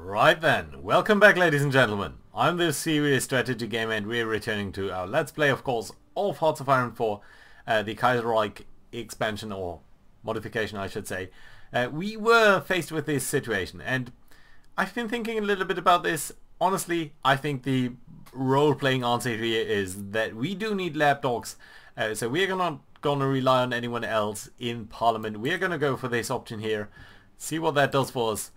Right then, welcome back ladies and gentlemen. I'm the Serious Strategy Gamer and we're returning to our Let's Play, of course, of Hearts of Iron 4, the Kaiserreich expansion, or modification I should say. We were faced with this situation and I've been thinking a little bit about this. Honestly, I think the role-playing answer here is that we do need lapdogs, so we're not gonna rely on anyone else in Parliament. We're gonna go for this option here, see what that does for us.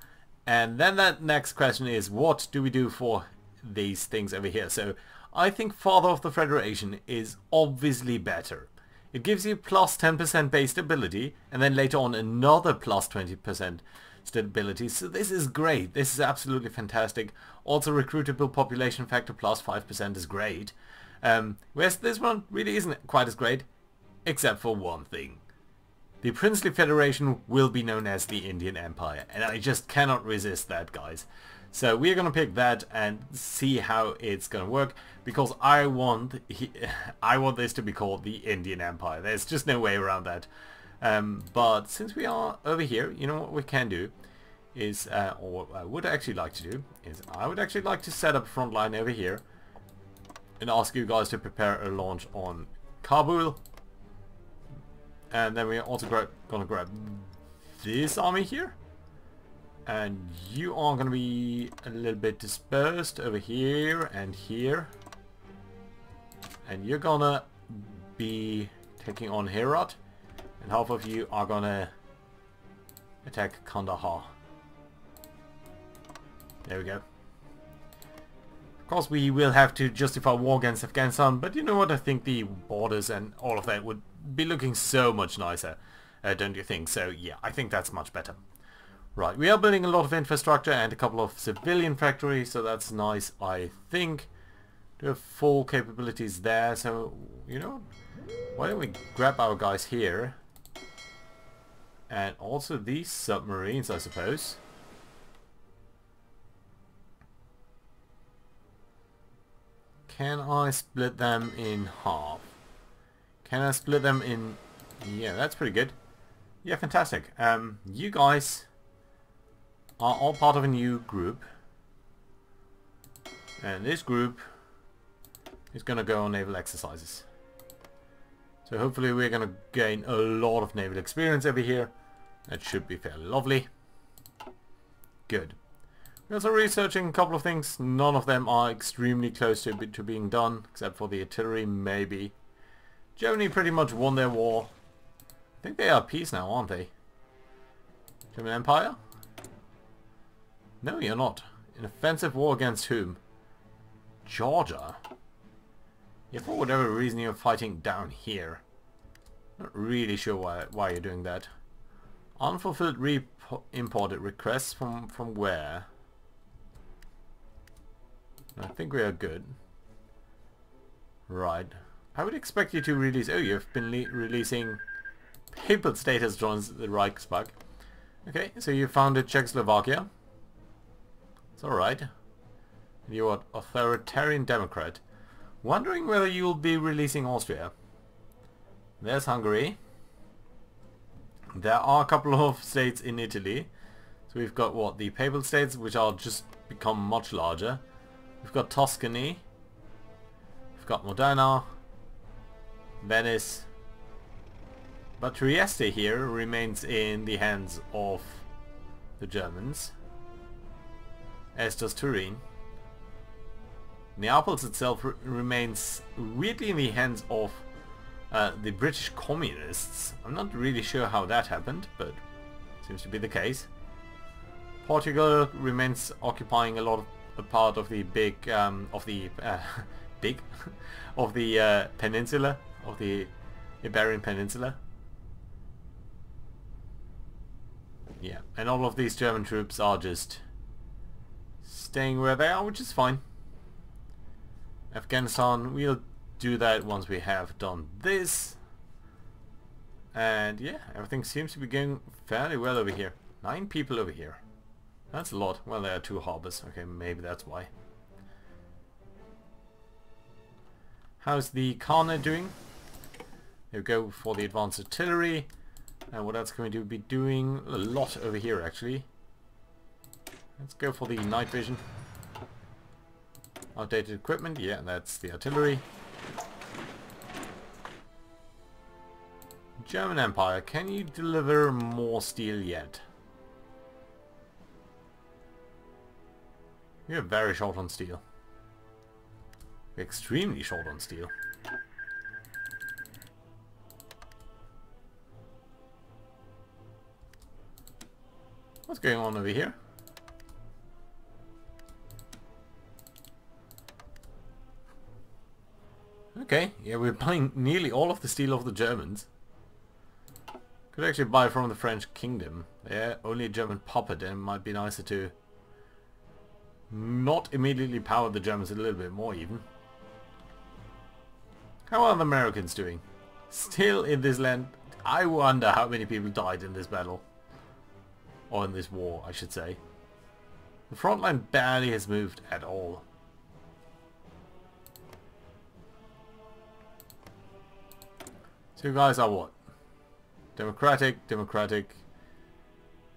And then that next question is, what do we do for these things over here? So I think Father of the Federation is obviously better. It gives you plus 10% base stability and then later on another plus 20% stability. So this is great. This is absolutely fantastic. Also recruitable population factor plus 5% is great. Whereas this one really isn't quite as great, except for one thing. The Princely Federation will be known as the Indian Empire, and I just cannot resist that, guys. So we're gonna pick that and see how it's gonna work, because I want this to be called the Indian Empire. There's just no way around that. But since we are over here, you know what we can do is, or what I would actually like to do is, I would actually like to set up a front line over here and ask you guys to prepare a launch on Kabul. And then we're also gonna grab this army here. And you are gonna be a little bit dispersed over here and here. And you're gonna be taking on Herat. And half of you are gonna attack Kandahar. There we go. Of course we will have to justify war against Afghanistan, but you know what, I think the borders and all of that would be looking so much nicer, don't you think? So yeah, I think that's much better. Right, we are building a lot of infrastructure and a couple of civilian factories, so that's nice, I think. We have full capabilities there, so you know, why don't we grab our guys here? And also these submarines, I suppose. Can I split them in half? Can I split them in... Yeah, that's pretty good. Yeah, fantastic. You guys are all part of a new group. And this group is going to go on naval exercises. So hopefully we're going to gain a lot of naval experience over here. That should be fairly lovely. Good. We're also researching a couple of things. None of them are extremely close to being done, except for the artillery, maybe. Germany pretty much won their war. I think they are at peace now, aren't they? German Empire? No, you're not. An offensive war against whom? Georgia? Yeah, for whatever reason you're fighting down here. Not really sure why you're doing that. Unfulfilled imported requests from where? I think we are good. Right. I would expect you to release... Oh, you've been releasing... Papal state has joined the Reichspark. Okay, so you founded Czechoslovakia. It's alright. You're an authoritarian democrat. Wondering whether you'll be releasing Austria. There's Hungary. There are a couple of states in Italy. So we've got what? The Papal states, which are just become much larger. We've got Tuscany. We've got Modena. Venice. But Trieste here remains in the hands of the Germans. As does Turin. Naples itself remains weirdly in the hands of the British communists. I'm not really sure how that happened, but seems to be the case. Portugal remains occupying a part of the peninsula, of the Iberian Peninsula. Yeah, and all of these German troops are just staying where they are, which is fine. Afghanistan, we'll do that once we have done this. And yeah, everything seems to be going fairly well over here. 9 people over here. That's a lot. Well, there are 2 harbors. Okay, maybe that's why. How's the Kana doing? Here we go for the advanced artillery. And what else can we do? Be doing a lot over here, actually. Let's go for the night vision. Outdated equipment, yeah, that's the artillery. German Empire, can you deliver more steel yet? We're very short on steel. We're extremely short on steel. What's going on over here? Okay, yeah, we're buying nearly all of the steel of the Germans. Could actually buy from the French kingdom. Yeah, only a German puppet, and it might be nicer to not immediately power the Germans a little bit more even. How are the Americans doing? Still in this land? I wonder how many people died in this battle. Or in this war, I should say. The front line barely has moved at all. So you guys are what? Democratic.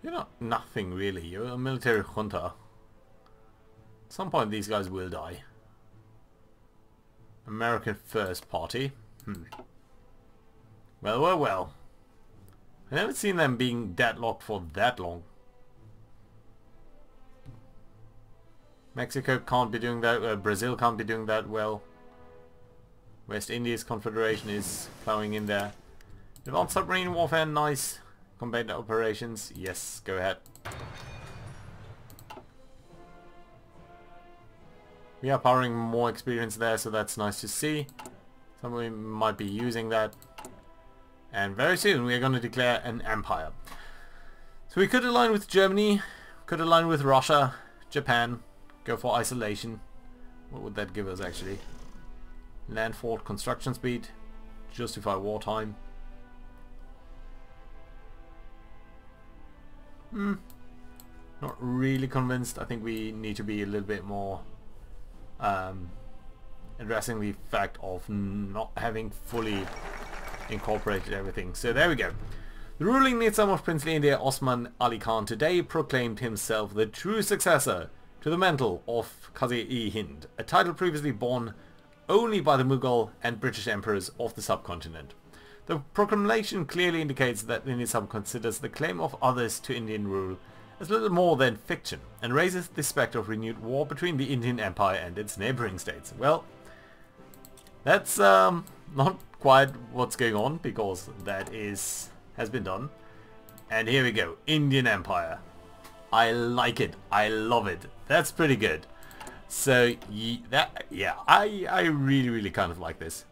You're not nothing really. You're a military junta. At some point these guys will die. American First Party. Well. I never seen them being deadlocked for that long. Mexico can't be doing that. Brazil can't be doing that well. West Indies Confederation is plowing in there. Advanced submarine warfare, nice. Combat operations, yes, go ahead. We are powering more experience there, so that's nice to see. Somebody might be using that. And very soon we are going to declare an empire. So we could align with Germany, could align with Russia, Japan, go for isolation. What would that give us actually? Land fort construction speed, justify wartime. Not really convinced. I think we need to be a little bit more addressing the fact of not having fully incorporated everything. So there we go. The ruling Nizam of princely India, Osman Ali Khan, today proclaimed himself the true successor to the mantle of Kaiserreich, a title previously borne only by the Mughal and British emperors of the subcontinent. The proclamation clearly indicates that the Nizam considers the claim of others to Indian rule as little more than fiction, and raises the spectre of renewed war between the Indian Empire and its neighbouring states. Well, that's not quite what's going on, because that has been done. And here we go, Indian Empire. I like it. I love it. That's pretty good. So I really kind of like this.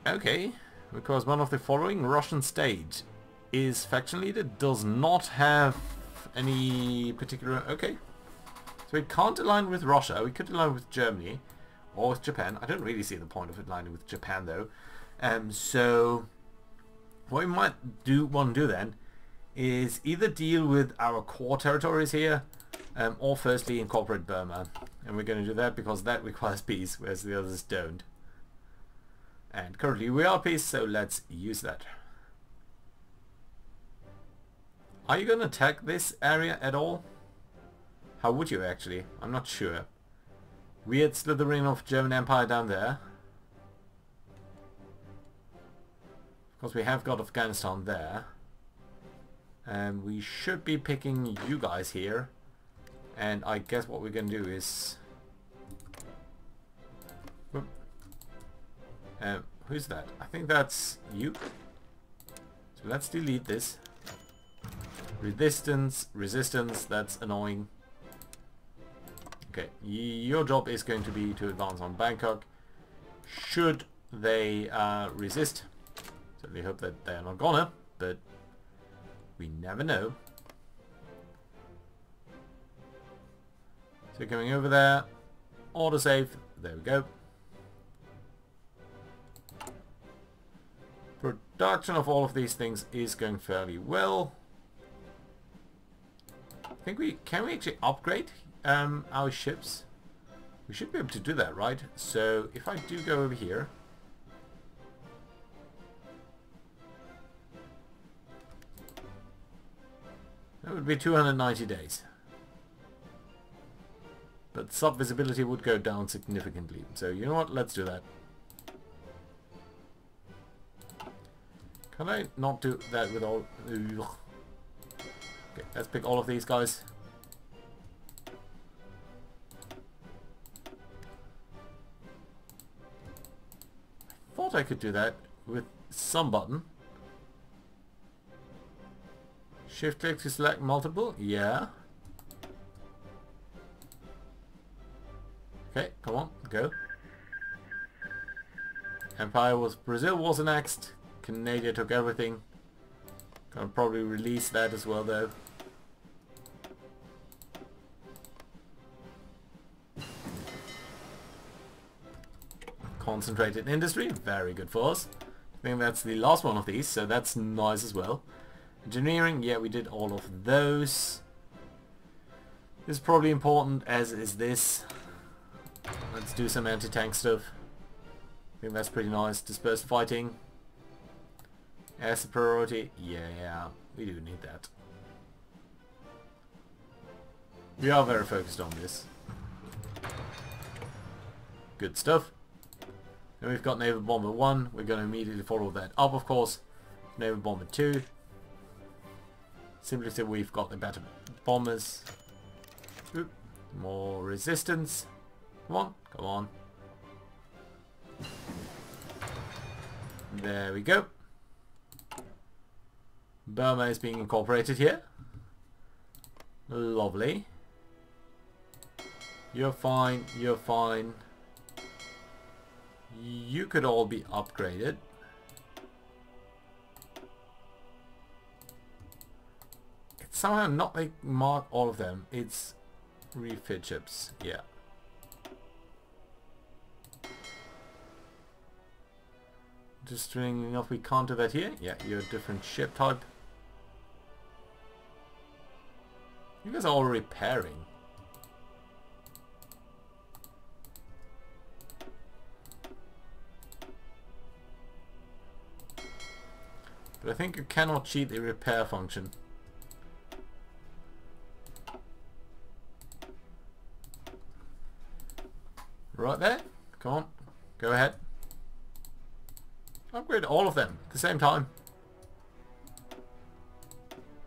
Okay, because one of the following Russian state is faction leader, does not have any particular... Okay, so we can't align with Russia. We could align with Germany or with Japan. I don't really see the point of aligning with Japan though. So what we might want to do then is either deal with our core territories here, or firstly incorporate Burma. And we're going to do that because that requires peace, whereas the others don't. And currently we are peace, so let's use that. Are you going to attack this area at all? How would you actually? I'm not sure. Weird slithering of German Empire down there. Of course we have got Afghanistan there. And we should be picking you guys here. And I guess what we're going to do is... who's that? I think that's you. So let's delete this. Resistance, that's annoying. Okay, your job is going to be to advance on Bangkok. Should they resist, certainly hope that they're not gonna, but we never know. So coming over there, autosave, there we go. Production of all of these things is going fairly well. I think can we actually upgrade our ships? We should be able to do that, right? So if I do go over here, no, would be 290 days. But sub-visibility would go down significantly. So you know what? Let's do that. Can I not do that with all... Ugh. Okay, let's pick all of these guys. I thought I could do that with some button. Shift click to select multiple? Yeah. Okay, come on, go. Empire was... Brazil was next. Canada took everything. Gonna probably release that as well though. Concentrated industry, very good for us. I think that's the last one of these, so that's nice as well. Engineering, yeah, we did all of those. This is probably important, as is this. Let's do some anti-tank stuff. I think that's pretty nice. Dispersed fighting. Air superiority, yeah, we do need that. We are very focused on this. Good stuff. Then we've got Naval Bomber 1. We're going to immediately follow that up, of course. Naval Bomber 2. Simply so we've got the better bombers. Oop. More resistance. Come on, come on. There we go. Burma is being incorporated here. Lovely. You're fine, you're fine. You could all be upgraded. It's somehow not like mark all of them. It's refit ships, yeah. Just stringing off, we can't do that here. Yeah, you're a different ship type. You guys are all repairing. But I think you cannot cheat the repair function. Right there. Come on. Go ahead. Upgrade all of them at the same time.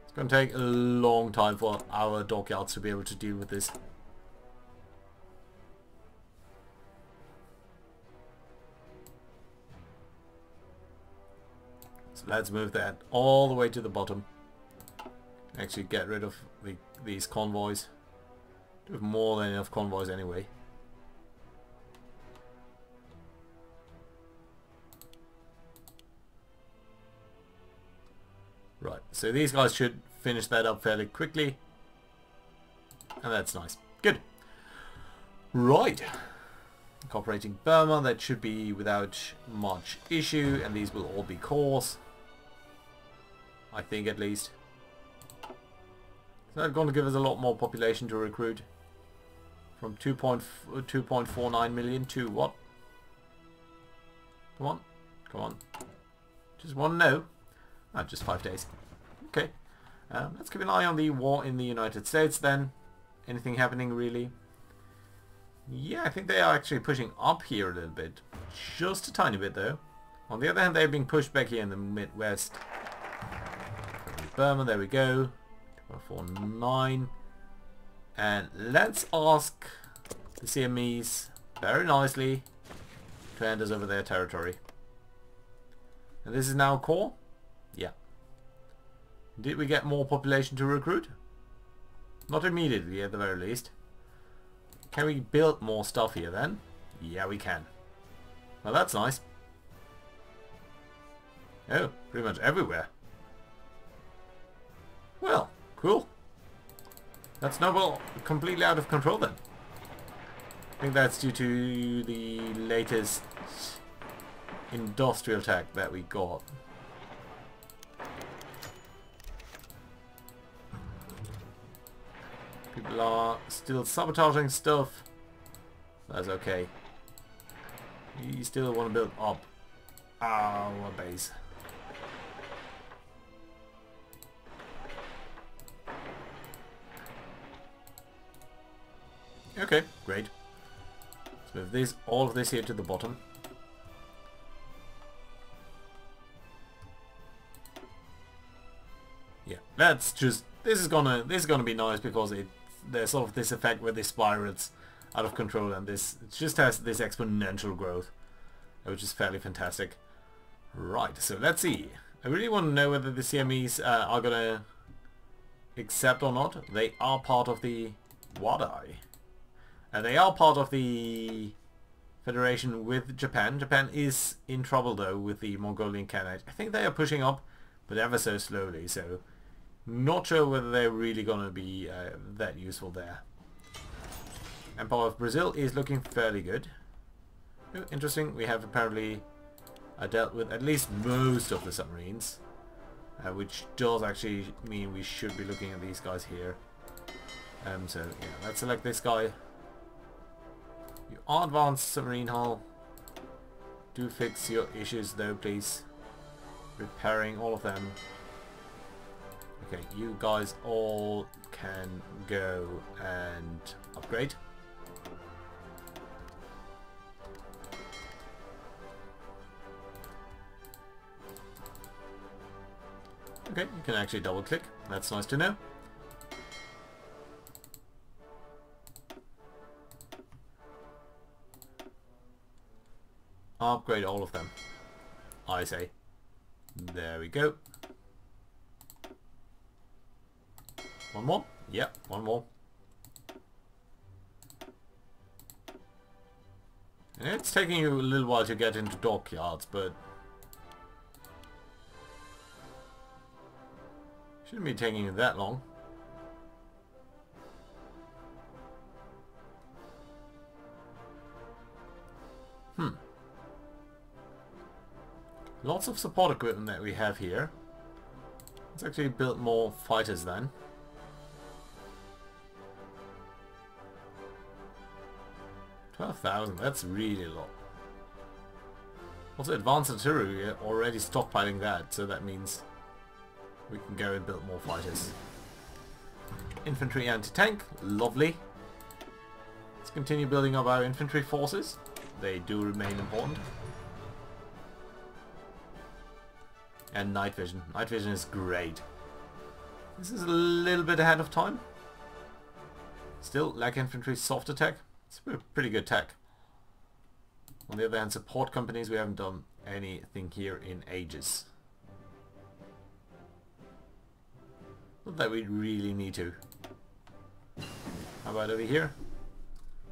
It's going to take a long time for our dockyards to be able to deal with this. So let's move that all the way to the bottom. Actually get rid of these convoys. We have more than enough convoys anyway. Right, so these guys should finish that up fairly quickly. And that's nice. Good. Right. Incorporating Burma, that should be without much issue, and these will all be cores. I think at least. So that's going to give us a lot more population to recruit. From 2.49 million to what? Come on. Come on. Just one no. Ah, just 5 days. Okay. Let's keep an eye on the war in the United States then. Anything happening really? Yeah, I think they are actually pushing up here a little bit. Just a tiny bit though. On the other hand, they're being pushed back here in the Midwest. Burma, there we go. 2.49. And let's ask the CMEs very nicely to hand us over their territory. And this is now core? Yeah. Did we get more population to recruit? Not immediately at the very least. Can we build more stuff here then? Yeah, we can. Well, that's nice. Oh, pretty much everywhere. Well, cool. That's not completely out of control then. I think that's due to the latest industrial attack that we got. People are still sabotaging stuff. That's okay. You still want to build up our base. Okay, great. So move this, all of this here to the bottom. Yeah, that's just, this is gonna be nice because there's sort of this effect where this spirals out of control, and it just has this exponential growth, which is fairly fantastic. Right, so let's see. I really want to know whether the CMEs are gonna accept or not. They are part of the Wadai. And they are part of the Federation with Japan. Japan is in trouble though with the Mongolian Khanate. I think they are pushing up, but ever so slowly, so not sure whether they're really gonna be that useful there. Empire of Brazil is looking fairly good. Oh, interesting, we have apparently dealt with at least most of the submarines, which does actually mean we should be looking at these guys here. So yeah, let's select this guy. You are advanced submarine hull. Do fix your issues though, please. Repairing all of them. Okay, you guys all can go and upgrade. Okay, you can actually double click. That's nice to know. Upgrade all of them, I say. There we go. One more? Yep, one more. And it's taking you a little while to get into dockyards, but shouldn't be taking you that long. Lots of support equipment that we have here. Let's actually build more fighters then. $12,000, that's really a lot. Also advanced artillery, we're already stockpiling that, so that means we can go and build more fighters. Infantry anti-tank, lovely. Let's continue building up our infantry forces. They do remain important. And night vision. Night vision is great. This is a little bit ahead of time. Still, light infantry soft attack. It's a pretty good tech. On the other hand, support companies, we haven't done anything here in ages. Not that we really need to. How about over here?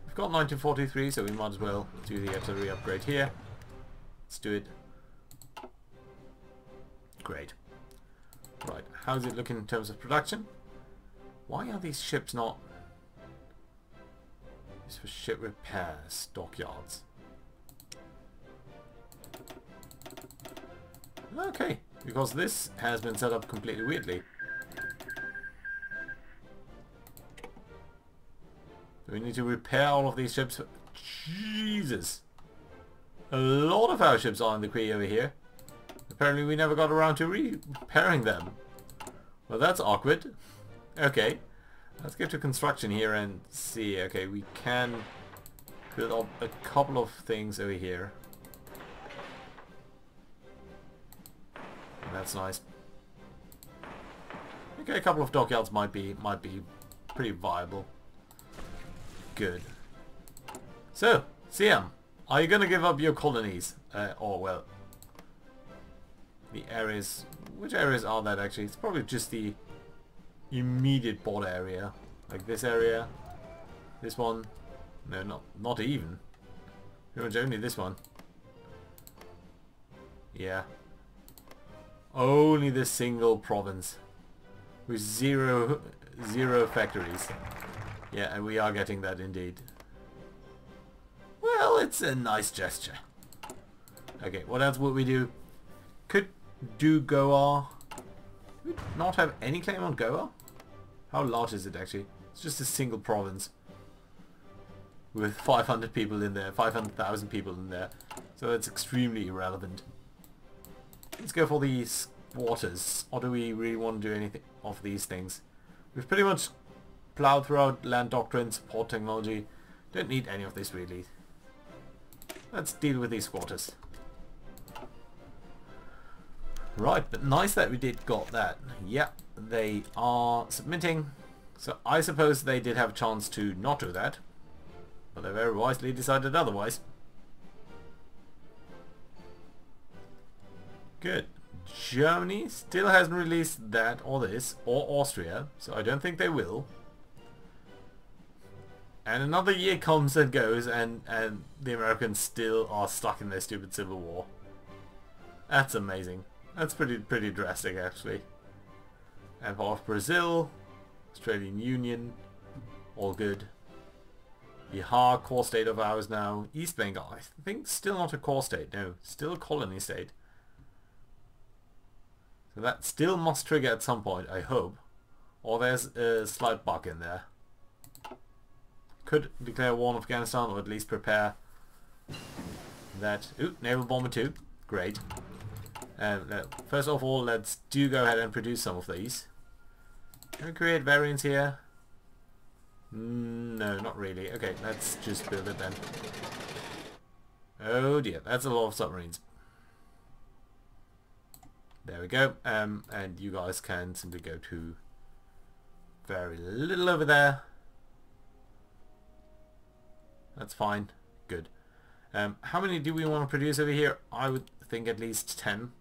We've got 1943, so we might as well do the artillery upgrade here. Let's do it. Great. Right, how's it looking in terms of production? Why are these ships not... It's for ship repairs, dockyards. Okay, because this has been set up completely weirdly. So we need to repair all of these ships. Jesus! A lot of our ships are in the quay over here. Apparently we never got around to repairing them. Well, that's awkward. Okay, let's get to construction here and see. Okay, we can build up a couple of things over here. That's nice. Okay, a couple of dockyards might be pretty viable. Good. So, Siam, are you gonna give up your colonies? Or well, the areas. Which areas are that actually? It's probably just the immediate border area, like this area, this one. No, not even. Pretty much only this one. Yeah. Only this single province with zero factories. Yeah, and we are getting that indeed. Well, it's a nice gesture. Okay, what else would we do? Could do Goa. Do we not have any claim on Goa? How large is it actually? It's just a single province with 500 people in there, 500,000 people in there. So it's extremely irrelevant. Let's go for these waters. Or do we really want to do anything of these things? We've pretty much plowed throughout land doctrine, support technology. Don't need any of this really. Let's deal with these squatters. Right, but nice that we did got that. Yeah, they are submitting. So I suppose they did have a chance to not do that. But they very wisely decided otherwise. Good. Germany still hasn't released that or this, or Austria, so I don't think they will. And another year comes and goes and the Americans still are stuck in their stupid civil war. That's amazing. That's pretty drastic actually. Empire of Brazil, Australian Union, all good. Bihar, core state of ours now. East Bengal, I think still not a core state, no, still a colony state. So that still must trigger at some point, I hope. Or there's a slight bug in there. Could declare war on Afghanistan, or at least prepare that. Ooh, naval bomber 2. Great. First of all, let's go ahead and produce some of these. Can we create variants here? No, not really. Okay, let's just build it then. Oh dear, that's a lot of submarines. There we go. And you guys can simply go to very little over there. That's fine. Good. How many do we want to produce over here? I would think at least 10.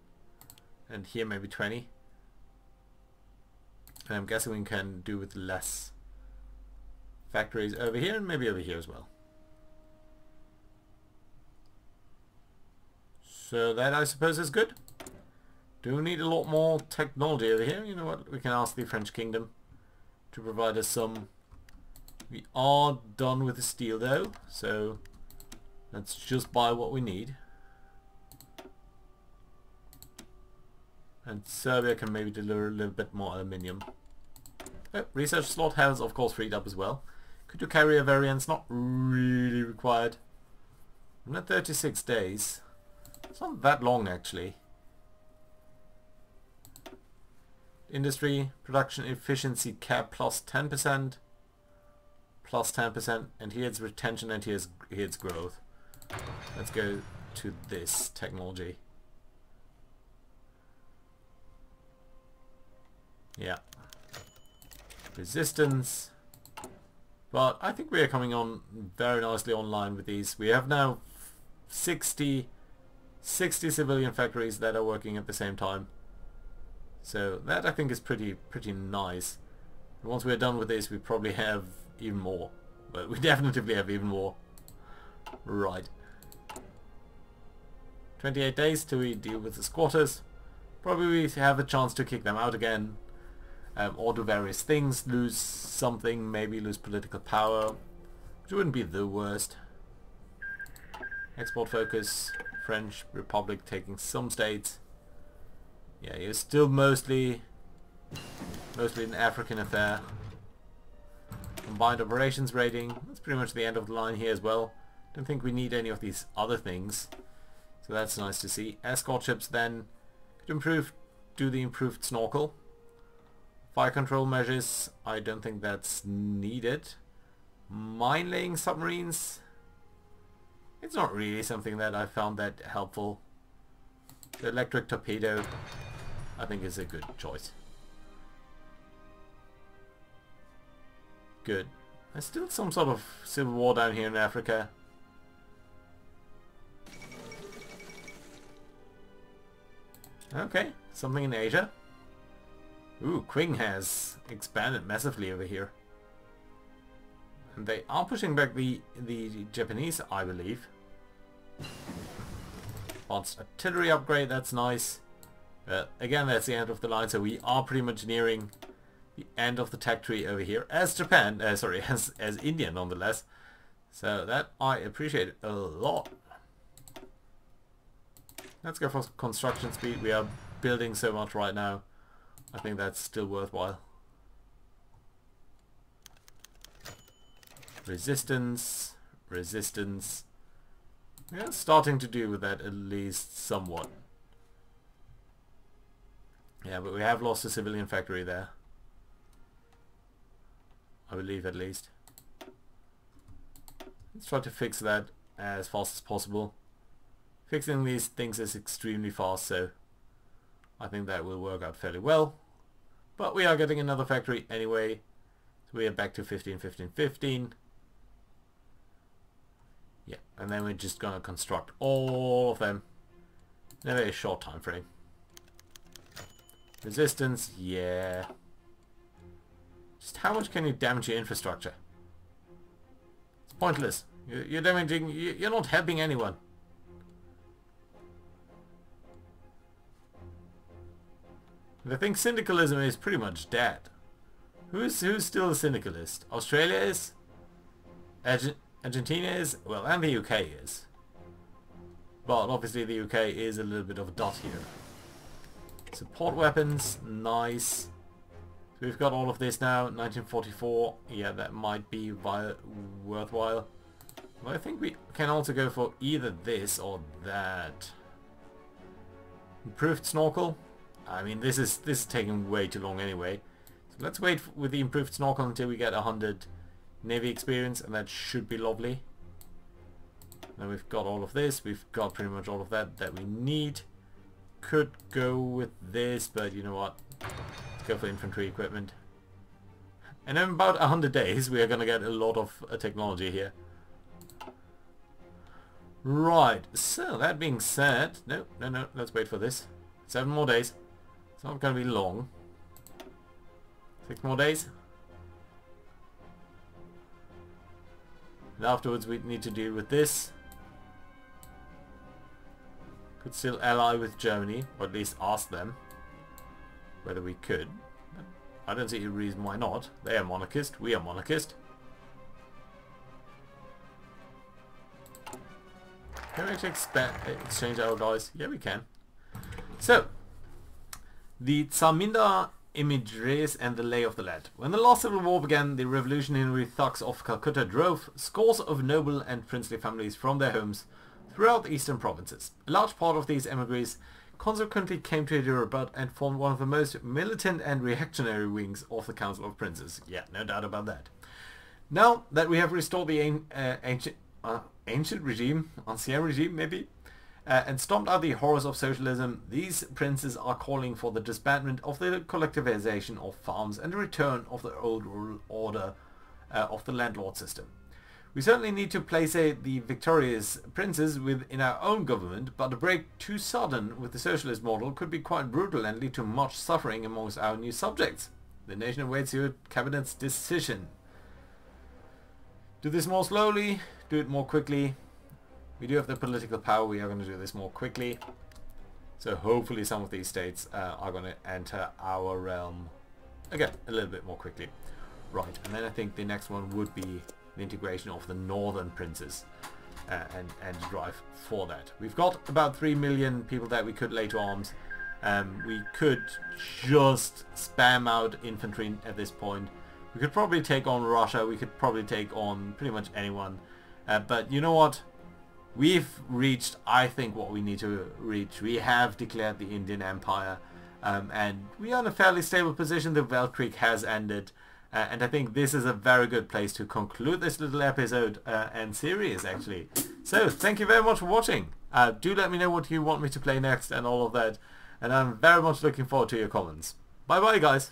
And here maybe 20. And I'm guessing we can do with less factories over here and maybe over here as well. So that I suppose is good. Do we need a lot more technology over here? You know what? We can ask the French Kingdom to provide us some. We are done with the steel though, so let's just buy what we need. And Serbia can maybe deliver a little bit more aluminium. Oh, research slot has of course freed up as well. Could you carry a variance? Not really required. I'm at 36 days. It's not that long actually. Industry, production efficiency cap plus 10%. Plus 10%. And here's retention and here's growth. Let's go to this technology. Yeah. Resistance. But I think we are coming on very nicely online with these. We have now 60 civilian factories that are working at the same time. So that I think is pretty nice. And once we're done with this we probably have even more. But we definitely have even more. Right. 28 days till we deal with the squatters. Probably we have a chance to kick them out again. Or do various things, lose something, maybe lose political power, which wouldn't be the worst. Export focus, French Republic taking some states. Yeah, you're still mostly an African affair. Combined operations rating, that's pretty much the end of the line here as well. Don't think we need any of these other things, so that's nice to see. Escort ships then could do the improved snorkel. Fire control measures, I don't think that's needed. Mine laying submarines, it's not really something that I found that helpful. The electric torpedo, I think is a good choice. Good. There's still some sort of civil war down here in Africa. Okay, something in Asia. Ooh, Qing has expanded massively over here. And they are pushing back the Japanese, I believe. Advanced artillery upgrade, that's nice. Again, that's the end of the line, so we are pretty much nearing the end of the tech tree over here. As Japan, sorry, as India nonetheless. So that I appreciate it a lot. Let's go for construction speed. We are building so much right now. I think that's still worthwhile. Resistance, resistance. Yeah, starting to do with that at least somewhat. Yeah, but we have lost a civilian factory there. I believe at least. Let's try to fix that as fast as possible. Fixing these things is extremely fast, so I think that will work out fairly well. But we are getting another factory anyway. So we are back to 15, 15, 15. Yeah, and then we're just going to construct all of them in a very short time frame. Resistance, yeah. Just how much can you damage your infrastructure? It's pointless. You're damaging, you're not helping anyone. I think syndicalism is pretty much dead. Who's still a syndicalist? Australia is? Argentina is? Well, and the UK is. But obviously the UK is a little bit of a dot here. Support weapons, nice. So we've got all of this now, 1944. Yeah, that might be worthwhile. But I think we can also go for either this or that. Improved snorkel. I mean, this is taking way too long anyway. So let's wait with the improved snorkel until we get 100 Navy experience, and that should be lovely. Now we've got all of this. We've got pretty much all of that we need. Could go with this, but you know what? Let's go for infantry equipment. And in about 100 days, we are going to get a lot of technology here. Right, so that being said... No, let's wait for this. 7 more days. It's not going to be long. 6 more days. And afterwards we need to deal with this. Could still ally with Germany, or at least ask them whether we could. I don't see a reason why not. They are monarchist, we are monarchist. Can we actually exchange our guys? Yeah, we can. So, the Zarminda images and the lay of the land. When the last civil war began, the revolutionary thugs of Calcutta drove scores of noble and princely families from their homes throughout the eastern provinces. A large part of these emigres consequently came to Hyderabad and formed one of the most militant and reactionary wings of the Council of Princes. Yeah, no doubt about that. Now that we have restored the ancient regime, ancien regime maybe, and stomped out the horrors of socialism, these princes are calling for the disbandment of the collectivization of farms and the return of the old rural order of the landlord system. We certainly need to place the victorious princes within our own government, but a break too sudden with the socialist model could be quite brutal and lead to much suffering amongst our new subjects. The nation awaits your cabinet's decision. Do this more slowly, do it more quickly. We do have the political power, we are going to do this more quickly. So hopefully some of these states are going to enter our realm again a little bit more quickly. Right, and then I think the next one would be the integration of the northern princes and drive for that. We've got about 3 million people that we could lay to arms. We could just spam out infantry at this point. We could probably take on Russia, we could probably take on pretty much anyone. But you know what? We've reached, I think, what we need to reach. We have declared the Indian Empire, and we are in a fairly stable position. The Weltkrieg has ended, and I think this is a very good place to conclude this little episode and series, actually. So, thank you very much for watching. Do let me know what you want me to play next and all of that, and I'm very much looking forward to your comments. Bye bye, guys.